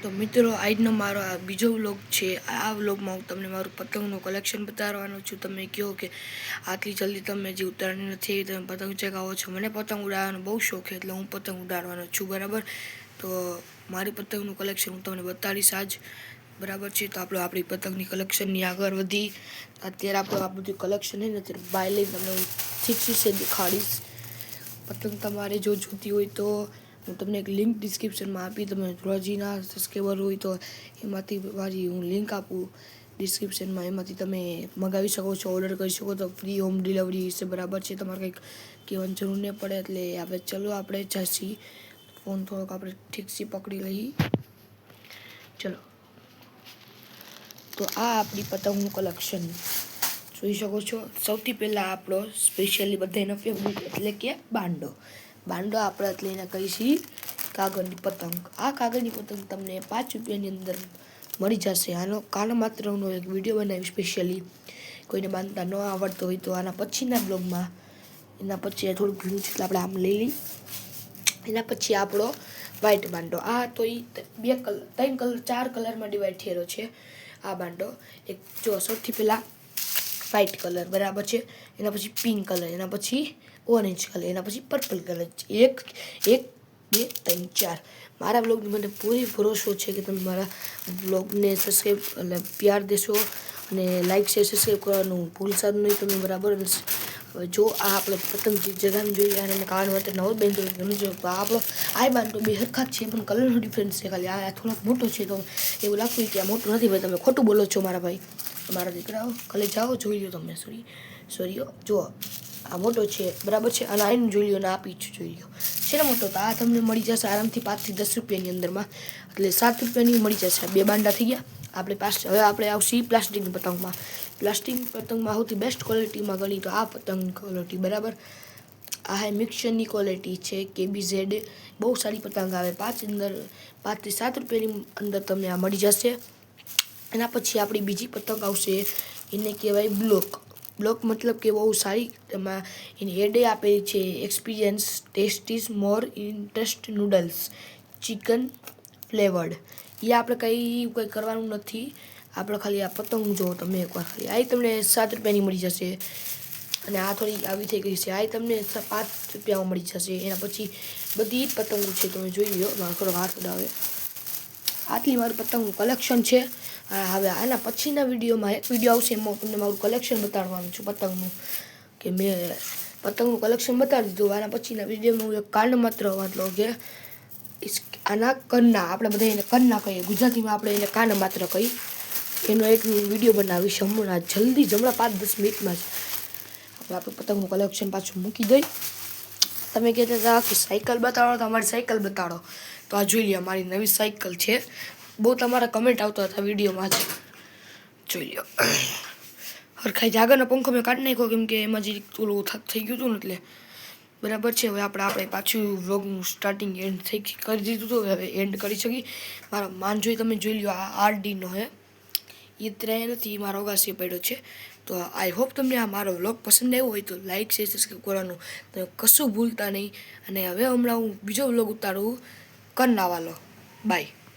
તો મિત્રો આજનો મારો આ બીજો વ્લોગ છે। આ વ્લોગમાં હું તમને મારું પતંગનું કલેક્શન બતાવવાનો છું। તમે કહો કે આટલી જલ્દી તમે જે ઉતારણી નથી તમે પતંગ ચગાવો છો। મને પતંગ ઉડાડવાનો બહુ શોખ છે એટલે હું પતંગ ઉડાડવાનો છું, બરાબર। તો મારી પતંગનું કલેક્શન હું તમને બતાડીશ આજ, બરાબર છે। તો આપણે આપણી પતંગની કલેક્શનની આગળ વધી। અત્યારે આપણું આ બધું કલેક્શન છે ને અત્યારે બાય લઈને તમને હું ઠીક દેખાડીશ। પતંગ તમારે જો જોતી હોય તો હું તમને એક લિંક ડિસ્ક્રિપ્શનમાં આપી, તમે રોજીના સબસ્ક્રાઈબર હોય તો એમાંથી મારી હું લિંક આપું ડિસ્ક્રિપ્શનમાં, એમાંથી તમે મંગાવી શકો છો, ઓર્ડર કરી શકો તો ફ્રી હોમ ડિલિવરી છે, બરાબર છે। તમારે કંઈક કહેવાની જરૂર નહીં પડે। એટલે આપણે ચલો આપણે જાસી, ફોન થોડોક આપણે ઠીકથી પકડી લઈએ, ચલો। તો આ આપણી પતંગનું કલેક્શન જોઈ શકો છો। સૌથી પહેલાં આપણો સ્પેશિયલી બધાનો ફેવરિટ એટલે કે બાંડો આપણે એટલે એને કહીશી કાગળની પતંગ। આ કાગળની પતંગ તમને 5 રૂપિયાની અંદર મળી જશે। આનો કાનો માત્રનો એક વિડીયો બનાવી સ્પેશિયલી, કોઈને બાંધતા ન આવડતો હોય તો આના પછીના બ્લોગમાં, એના પછી થોડુંક ઘણું છે એટલે આપણે આમ લઈ લઈ। એના પછી આપણો વ્હાઈટ બાંડો, આ તો એ 2 કલર 3 કલર 4 કલરમાં ડિવાઈડ થયેલો છે આ બાંડો। એક જો સૌથી પહેલાં વ્હાઈટ કલર, બરાબર છે, એના પછી પિંક કલર, એના પછી ઓરેન્જ કલર, એના પછી પર્પલ કલર, 1 2 3 4। મારા બ્લોગની મને પૂરી ભરોસો છે કે તમે મારા બ્લોગને સબસ્ક્રાઈબ એટલે પ્યાર દેશો અને લાઈક શેર સબસ્ક્રાઈબ કરવાનું ભૂલશો નહીં તમે, બરાબર। જો આ આપણે પતંગ જગાને જોઈએ અને કારણ માટે નવો બેન જો આપણો આ બાંધો બે હરખા જ છે પણ કલરનો ડિફરન્સ છે ખાલી। આ થોડોક મોટો છે તો એવું લાગતું કે આ મોટું નથી, ભાઈ તમે ખોટું બોલો છો મારા ભાઈ, મારા દીકરાઓ કલે જાઓ જોઈ લો તમે। સોરી જો આ મોટો છે, બરાબર છે, અને આનું જોઈ લો ને આ પીછું જોઈ લો છે ને મોટો। તો આ તમને મળી જશે આરામથી 5 થી 10 રૂપિયાની અંદરમાં, એટલે 7 રૂપિયાની મળી જશે। 2 બાંડા થઈ ગયા આપણે પાસે। હવે આપણે આવશે પ્લાસ્ટિકની પતંગમાં। પ્લાસ્ટિકની પતંગમાં સૌથી બેસ્ટ ક્વોલિટીમાં ગણી તો આ પતંગ ક્વોલિટી, બરાબર। આ હે મિક્સરની ક્વોલિટી છે KBZ, બહુ સારી પતંગ આવે। 5 થી 7 રૂપિયાની અંદર તમને આ મળી જશે। એના પછી આપણી બીજી પતંગ આવશે, એને કહેવાય બ્લોક મતલબ કે બહુ સારી, એમાં એની એડે આપેલી છે experience taste is more interest noodles chicken flavoured. એ આપણે કંઈ કરવાનું નથી, આપણે ખાલી આ પતંગ જો તમે એકવાર ખાલી આ તમને 7 રૂપિયાની મળી જશે। અને આ થોડી આવી થઈ ગઈ છે, આ તમને 5 રૂપિયામાં મળી જશે। એના પછી બધી જ પતંગો છે તમે જોઈ લો, મારો થોડોક હાથ ઉડાવે, આટલી મારું પતંગનું કલેક્શન છે। હવે આના પછીના વિડીયોમાં એક વિડીયો આવશે, એમાં તમને મારું કલેક્શન બતાડવાનું છું પતંગનું, કે મેં પતંગનું કલેક્શન બતાડી દીધું। આના પછીના વિડીયોમાં હું એક કાંડ માત્ર મતલબ કે આના કન્ના, આપણે બધા એને કન્ના કહીએ ગુજરાતીમાં, આપણે એને કાન માત્ર કહી, એનો એક વિડીયો બનાવીશ હમણાં જલ્દી જ, હમણાં 5-10 મિનિટમાં જ આપણે પતંગનું કલેક્શન પાછું મૂકી દઈ। તમે કહેતા હતા કે સાયકલ બતાડો તો અમારી સાયકલ બતાડો, તો આ જોઈ લો મારી નવી સાયકલ છે। બહુ તમારા કમેન્ટ આવતા હતા વિડીયોમાં, જ જોઈ લો। હરખાઈ જાગરનો પંખો મેં કાઢી નાખ્યો કેમ કે એમાં જે ઓલું થઈ ગયું હતું ને એટલે, બરાબર છે। હવે આપણે પાછું વ્લોગનું સ્ટાર્ટિંગ એન્ડ કરી દીધું હતું, હવે એન્ડ કરી શકી। મારો માન જોઈ તમે જોઈ લો, આ RDનો હે, એ ત્રય નથી, મારો અગાસી પડ્યો છે। તો આઈ હોપ તમને આ મારો વ્લોગ પસંદ આવ્યો હોય તો લાઈક શેર સબસ્ક્રાઈબ કરવાનું તમે કશું ભૂલતા નહીં। અને હવે હમણાં હું બીજો વ્લોગ ઉતારું કરનાવાલો, બાય।